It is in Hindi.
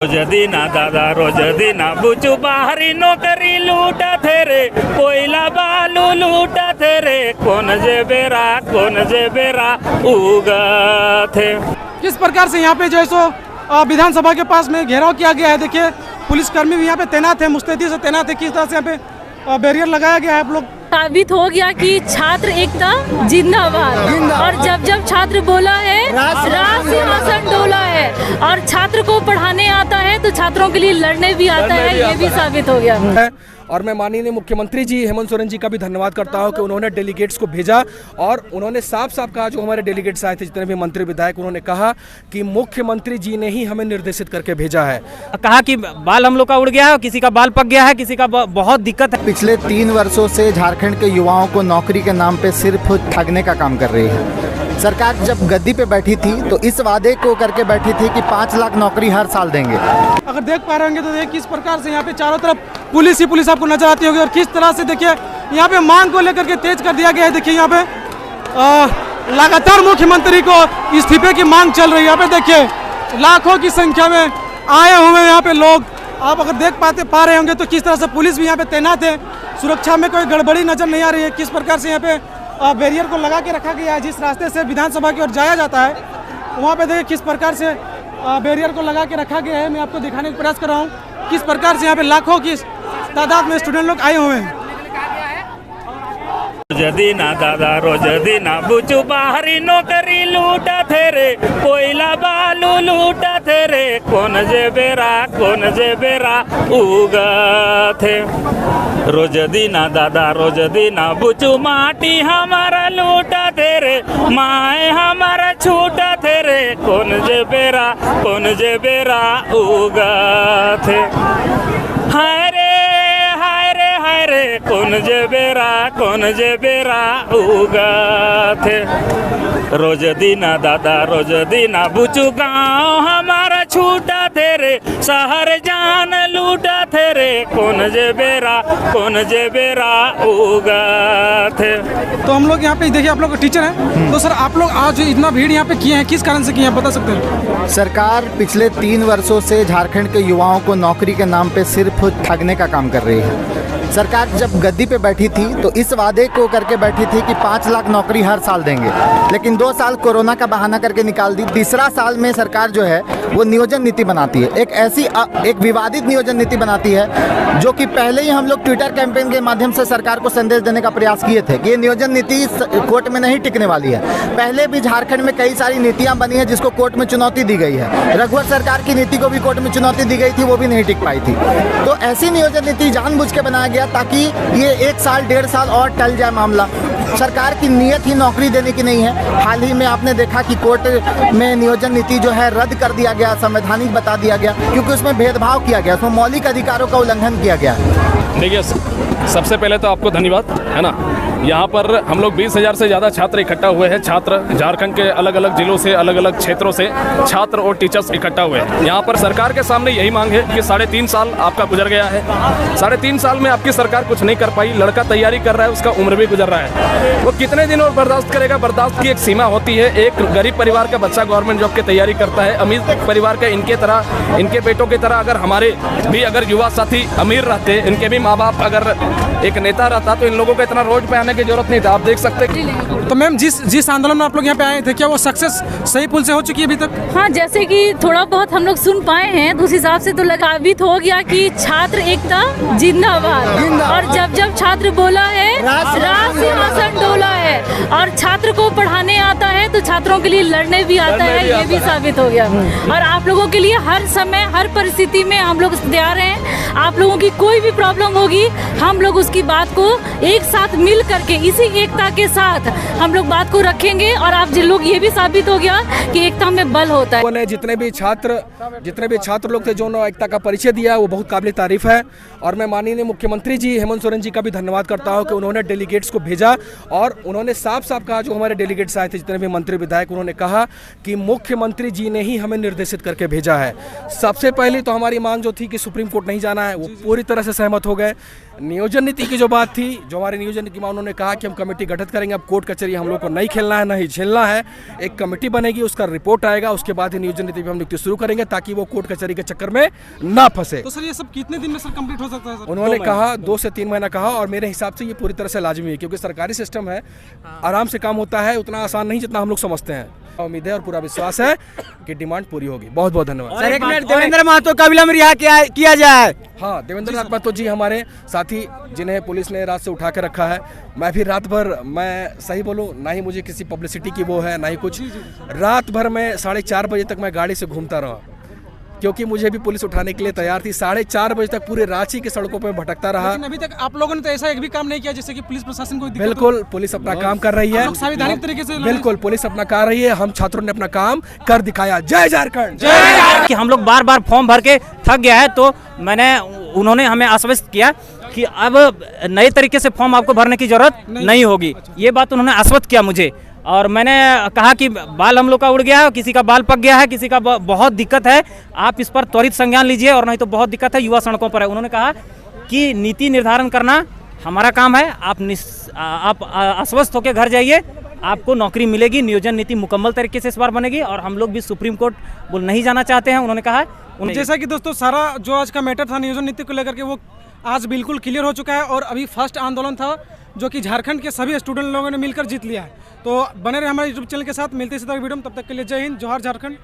रोज दीना दादा रोज दीना बुचू बाहरी नौकरी लूटा थे रे, कोयला बालू लूटा थे रे, कौन जे बेरा उगा थे। किस प्रकार से यहाँ पे जो है सो विधानसभा के पास में घेराव किया गया है। देखिए पुलिसकर्मी भी यहाँ पे तैनात है, मुस्तैदी से तैनात है। किस तरह से यहाँ पे बैरियर लगाया गया है। आप लोग साबित हो गया कि छात्र एकता जिंदाबाद। और जब जब छात्र बोला है राज सिंहासन डोला है, और छात्र को पढ़ाने आता है तो छात्रों के लिए लड़ने भी आता है, ये भी साबित हो गया। और मैं माननीय मुख्यमंत्री जी हेमंत सोरेन जी का भी धन्यवाद करता हूं कि उन्होंने डेलीगेट्स को भेजा और उन्होंने साफ साफ कहा, जो हमारे डेलीगेट्स आए थे जितने भी मंत्री विधायक, उन्होंने कहा कि मुख्यमंत्री जी ने ही हमें निर्देशित करके भेजा है। कहा कि बाल हम लोग का उड़ गया है, किसी का बाल पक गया है, किसी का बहुत दिक्कत है। पिछले 3 वर्षों से झारखंड के युवाओं को नौकरी के नाम पे सिर्फ ठगने का काम कर रही है। सरकार जब गद्दी पे बैठी थी तो इस वादे को करके बैठी थी कि 5 लाख नौकरी हर साल देंगे। अगर देख पा रहे होंगे तो देखिए किस प्रकार से यहाँ पे चारों तरफ पुलिस ही पुलिस आपको नजर आती होगी, और किस तरह से देखिए यहाँ पे मांग को लेकर के तेज कर दिया गया है। देखिए यहाँ पे लगातार मुख्यमंत्री को इस्तीफे की मांग चल रही है। यहाँ पे देखिए लाखों की संख्या में आए हुए यहाँ पे लोग, आप अगर देख पा रहे होंगे तो किस तरह से पुलिस भी यहाँ पे तैनात है। सुरक्षा में कोई गड़बड़ी नजर नहीं आ रही है। किस प्रकार से यहाँ पे बैरियर को लगा के रखा गया है। जिस रास्ते से विधानसभा की ओर जाया जाता है वहाँ पे देखिए किस प्रकार से बैरियर को लगा के रखा गया है। मैं आपको दिखाने का प्रयास कर रहा हूँ किस प्रकार से यहाँ पे लाखों की तादाद में स्टूडेंट लोग आए हुए हैं। रोज दीना दादा रोज दीना बुचू बाहरी नौकरी लूटा थे रे, कोयला बालू लूटा थे रे, कौन जे बेरा उगा थे। रोज दीना दादा रोज दीना बुचू माटी हमारा लूटा थे रे, माए हमारा छूटा थे रे, कौन जे बेरा उगा थे। हाय रे कौन जे बेरा उगा थे। रोज दीना दादा रोज दीना बुचू गाँव हमारा छूटा थे रे, शहर जान लूटा थे रे, कौन जे बेरा उगा थे। तो हम लोग यहाँ पे देखिए आप लोग टीचर हैं, तो सर आप लोग आज इतना भीड़ यहाँ पे किए हैं, किस कारण से किए हैं बता सकते हैं? सरकार पिछले 3 वर्षों से झारखंड के युवाओं को नौकरी के नाम पे सिर्फ ठगने का काम कर रही है। सरकार जब गद्दी पे बैठी थी तो इस वादे को करके बैठी थी कि 5 लाख नौकरी हर साल देंगे, लेकिन 2 साल कोरोना का बहाना करके निकाल दी। तीसरा साल में सरकार जो है वो नियोजन नीति बनाती है, एक विवादित नियोजन नीति बनाती है, जो कि पहले ही हम लोग ट्विटर कैंपेन के माध्यम से सरकार को संदेश देने का प्रयास किए थे कि ये नियोजन नीति कोर्ट में नहीं टिकने वाली है। पहले भी झारखंड में कई सारी नीतियाँ बनी है जिसको कोर्ट में चुनौती दी गई है। रघुवर सरकार की नीति को भी कोर्ट में चुनौती दी गई थी, वो भी नहीं टिक पाई थी। तो ऐसी नियोजन नीति जानबूझ के बनाया गया ताकि ये 1 साल 1.5 साल और टल जाए मामला। सरकार की नीयत ही नौकरी देने की नहीं है। हाल ही में आपने देखा कि कोर्ट में नियोजन नीति जो है रद्द कर दिया गया, संवैधानिक बता दिया गया, क्योंकि उसमें भेदभाव किया गया, उसमें मौलिक अधिकारों का उल्लंघन किया गया। देखिए सबसे पहले तो आपको धन्यवाद, है ना। यहाँ पर हम लोग 20,000 से ज़्यादा छात्र इकट्ठा हुए हैं। छात्र झारखंड के अलग अलग जिलों से, अलग अलग क्षेत्रों से छात्र और टीचर्स इकट्ठा हुए हैं। यहाँ पर सरकार के सामने यही मांग है कि 3.5 साल आपका गुजर गया है। 3.5 साल में आपकी सरकार कुछ नहीं कर पाई। लड़का तैयारी कर रहा है, उसका उम्र भी गुजर रहा है, वो कितने दिन और बर्दाश्त करेगा? बर्दाश्त की एक सीमा होती है। एक गरीब परिवार का बच्चा गवर्नमेंट जॉब की तैयारी करता है, अमीर परिवार के इनके बेटों की तरह अगर हमारे भी अगर युवा साथी अमीर रहते, इनके भी माँ बाप अगर एक नेता रहता, तो इन लोगों को इतना रोड पे आने की जरूरत नहीं था। आप देख सकते हैं। तो मैम जिस आंदोलन में आप लोग यहाँ पे आए थे, क्या वो सक्सेस सही पुल से हो चुकी है अभी तक? हाँ, जैसे कि थोड़ा बहुत हम लोग सुन पाए हैं, तो उस हिसाब से तो साबित हो गया कि छात्र एकता जिंदाबाद। और जब जब छात्र बोला है राज सिंहासन डोला है, और छात्र को पढ़ाने आता है तो छात्रों के लिए लड़ने भी आता है, ये भी साबित हो गया। और आप लोगों के लिए हर समय हर परिस्थिति में हम लोग तैयार हैं। आप लोगों की कोई भी प्रॉब्लम होगी, हम लोग उसकी बात को एक साथ मिल करके इसी एकता के साथ हम लोग बात को रखेंगे। और आप जिन लोग ये भी साबित हो गया कि एकता में बल होता है। जितने भी छात्र लोग थे जो एकता का परिचय दिया, वो बहुत काबिल तारीफ है। और मैं माननीय मुख्यमंत्री जी हेमंत सोरेन जी का भी धन्यवाद करता हूँ कि उन्होंने डेलीगेट्स को भेजा और उन्होंने साफ साफ कहा, जो हमारे डेलीगेट्स आए थे जितने भी मंत्री विधायक, उन्होंने कहा कि मुख्यमंत्री जी ने ही हमें निर्देशित करके भेजा है। सबसे पहले तो हमारी मांग जो थी कि सुप्रीम कोर्ट नहीं जाना है, वो पूरी तरह से सहमत हो गए। नियोजन नीति की जो बात थी, जो हमारी नियोजन नीति में उन्होंने कहा कि हम कमेटी गठित करेंगे, अब कोर्ट कचहरी हम लोग को नहीं खेलना है, नहीं झेलना है। एक कमेटी बनेगी, उसका रिपोर्ट आएगा, उसके बाद ही नियोजन नीति पर हम नियुक्ति शुरू करेंगे ताकि वो कोर्ट कचहरी के चक्कर में ना फंसे। तो सर ये सब कितने दिन में सर कंप्लीट हो सकता है सर? उन्होंने कहा 2 से 3 महीना कहा, और मेरे हिसाब से ये पूरी तरह से लाजमी है, क्योंकि सरकारी सिस्टम है, आराम से काम होता है, उतना आसान नहीं जितना हम लोग समझते हैं। उम्मीद है और पूरा विश्वास है कि डिमांड पूरी होगी। बहुत बहुत धन्यवाद। सर, एक मिनट, देवेंद्र महतो का विलंब रिहा किया जाए। हाँ, देवेंद्र नाथ महतो जी हमारे साथी, जिन्हें पुलिस ने रात से उठा के रखा है। मैं भी रात भर, मैं सही बोलूँ, ना ही मुझे किसी पब्लिसिटी की वो है, ना ही कुछ। रात भर मैं 4:30 बजे तक मैं गाड़ी से घूमता रहा, क्योंकि मुझे भी पुलिस उठाने के लिए तैयार थी। 4:30 बजे तक पूरे रांची के सड़कों पर भटकता रहा। लेकिन अभी तक आप लोगों ने तो ऐसा एक भी काम नहीं किया जिससे कि पुलिस प्रशासन को दिक्कत हो। बिल्कुल, पुलिस अपना काम कर रही है, संवैधानिक तरीके से। बिल्कुल पुलिस अपना कर रही है, हम छात्रों ने अपना काम कर दिखाया। जय झारखंड। कि हम लोग बार बार फॉर्म भर के थक गया है, तो उन्होंने हमें आश्वस्त किया कि अब नए तरीके से फॉर्म आपको भरने की जरूरत नहीं होगी। ये बात उन्होंने आश्वस्त किया मुझे, और मैंने कहा कि बाल हम लोग का उड़ गया है, किसी का बाल पक गया है, किसी का बहुत दिक्कत है, आप इस पर त्वरित संज्ञान लीजिए, और नहीं तो बहुत दिक्कत है, युवा सड़कों पर है। उन्होंने कहा कि नीति निर्धारण करना हमारा काम है, आप आश्वस्त होकर घर जाइए, आपको नौकरी मिलेगी। नियोजन नीति मुकम्मल तरीके से इस बार बनेगी, और हम लोग भी सुप्रीम कोर्ट बोल नहीं जाना चाहते हैं, उन्होंने कहा। जैसा कि दोस्तों सारा जो आज का मैटर था नियोजन नीति को लेकर के, वो आज बिल्कुल क्लियर हो चुका है, और अभी फर्स्ट आंदोलन था जो कि झारखंड के सभी स्टूडेंट लोगों ने मिलकर जीत लिया है। तो बने रहे हमारे यूट्यूब चैनल के साथ, मिलते हैं इसी तरह वीडियो में, तब तक के लिए जय हिंद, जोहार झारखंड।